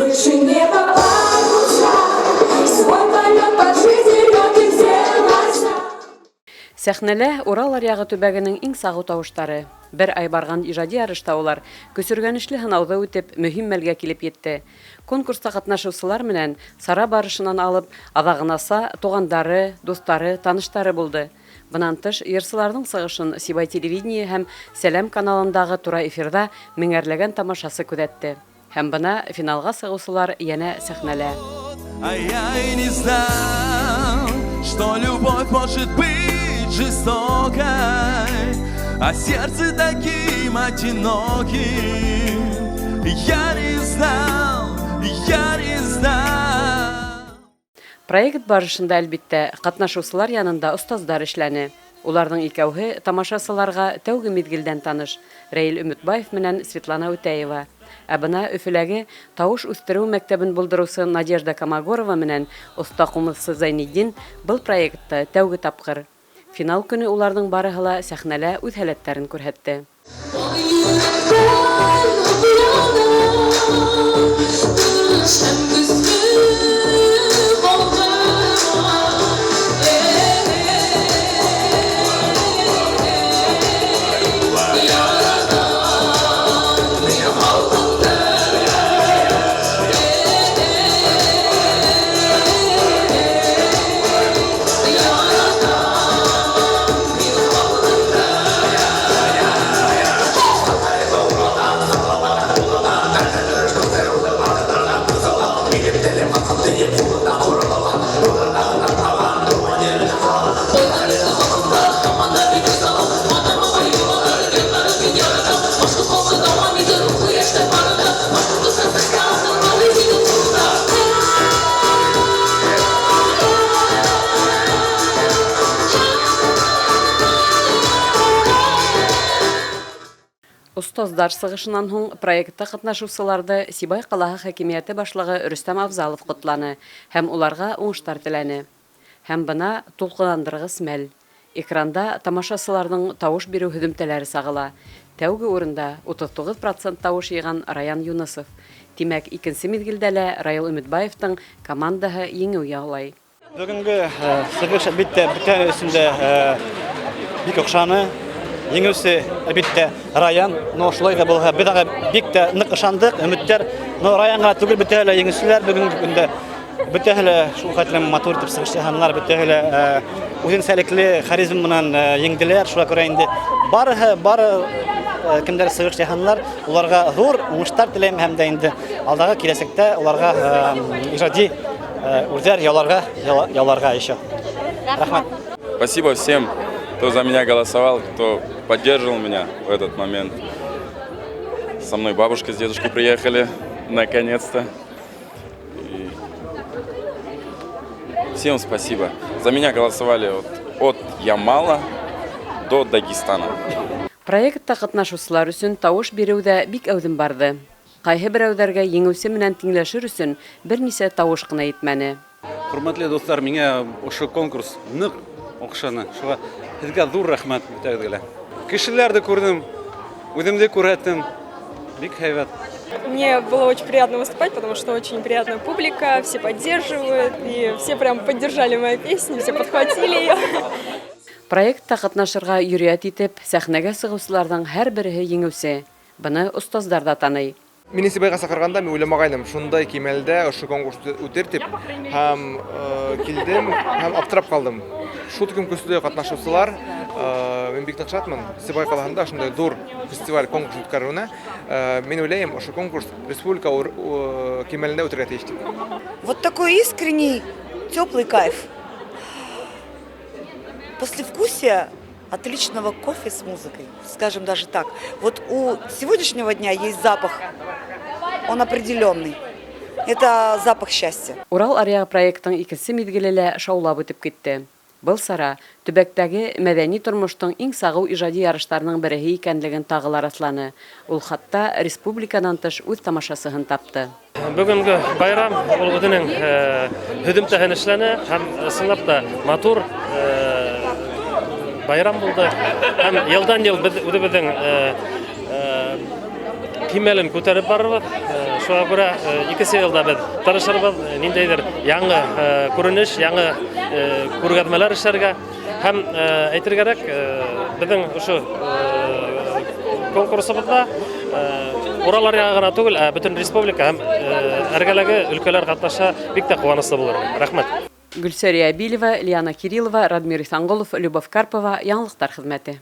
выше неба паруса, свой полет по жизни легким сделался. Сәхнәлә Урал аръягы төбәгенең иң сагу тавыштары. Бер ай барган ижади ярышта улар көсөргәнешле һынауды үтеп, мөһим мәлгә килеп етте. Конкурста катнашучылар менән Сара барышынан алып, адагынаса тугандары, достары, таныштары булды. Бынан тыш, йырсыларның сыгышын Сибай телевидение һәм Сәлам каналындагы тура эфирда меңәрләгән тамашасы күзәтте. Һәм бына финалга сыгучылар янә сәхнәлә. А я и не знал, что любовь может быть жестокой, а сердце таким одиноким. Я не знал. Проект барышында әлбиттә катнашучылар янында остаздар эшләне. Уларның икәүһе тамашасыларга тәүге мизгелдән таныш Рәил Өмөтбаев менән Светлана Үтәева. Ә бына Өфөләге тавыш үстерү мәктәбен булдырусы Надежда Камагорова менән оста кумысы Зайниддин был проектта тәүге тапкыр. Финал көне уларның барыһы ла сәхнәлә үз һәләтләрен күрһәтте. Остаздар сыгышынан һуң проектта катнашучыларда Сибай калаһы хакимияте башлыгы Рөстәм Авзалов котланы һәм уларга уңыштар теләне. Һәм бына тулкындыргыс мәл. Экранда тамашасыларның тавыш бирү һөдемтәләре сагыла. Тәүге урында 39% тавыш йыган Раян Юнысов. Димәк, икенче мизгелдә лә Раил Өмөтбаевтың командаһы еңү яулай. Бүгенге сыгыш бөтен өстендә бик охшаны. Еңүсе әлбиттә Раян, но шулай да булса, без бик тә нык ышандык, өметләр, но Раянга түгел бөтәле еңүчеләр бүгенге көндә бөтәле шул хәтле матур итеп сыгыш яһаннар, бөтәле үзенчәлекле харизм белән еңделәр, шуңа күрә инде бары кемдер сыгыш яһаннар, уларга зур уңыштар теләйм һәм дә инде алдагы киләчәктә уларга иҗади үзәр ялларга еще. Рәхмәт. Спасибо всем, кто за меня голосовал, кто поддерживал меня в этот момент. Со мной бабушка с дедушкой приехали, наконец-то. И всем спасибо. За меня голосовали от Ямала до Дагестана. Проектта катнашучылар өчен тавыш бирүдә бик әүдем барды. Кайһы берәүләргә еңүче менән тиңләшер өчен берничә тавыш кына итмәне. Хөрмәтле дуслар, миңа ошо конкурс нык охшаны. Шуңа сезгә зур рәхмәт әйтергә. Кешеләрне күрдем, үземне күрәттем. Бик һәйбәт. Мне было очень приятно выступать, потому что очень приятная публика, все поддерживают, и все прям поддержали мою песню, все подхватили ее. Проектта катнашырга юрият итеп, сәхнәгә сыгучыларның һәр береһе еңүче. Буны остаздар да таный. Мине Сибайга сакырганда мен уйламагайным, шундай кимәлдә ошо конкурсты үтер дип, һәм килдем, һәм аптырап калдым. Шул тиким көчле катнашучылар, мен бик шатмын. Сибай калаһында шундай зур фестиваль конкурс үткәрүенә, мен уйлыйм, ошо конкурс республика кимәлендә үтәргә тиеш дип. Вот такой искренний, теплый кайф. Послевкусие отличного кофе с музыкой, скажем даже так. Вот у сегодняшнего дня есть запах, он определенный. Это запах счастья. Урал аръягы проектың икенче мизгеле шаулап үтеп китте. Был сара төбәктәге мәдәни тормыштың иң сагу иҗади ярышларының береһе икәнлеген тагылар асланы. Ул хатта республикадан тыш үз тамашасыһын тапты. Бүгенге байрам ул үзенең һөдемтәһен эшләне һәм сынлап та матур байрам булды. Һәм елдан ел үзебезнең кимәлен күтәреп барабыз. Шуңа күрә икесе елда без тырышырбыз, ниндәйдер яңа күренеш, яңа күргәзмәләр эшләргә һәм әйтергә кирәк, безнең ошо конкурсыбызда Урал аръягы гына түгел, бөтен республика һәм эргәләге өлкәләр катнаша, бик тә куанычлы булыр. Рәхмәт. Гөлсәрия Билева, Лиана Кириллова, Радмир Исанголов, Любовь Карпова, яңалыктар хезмәте.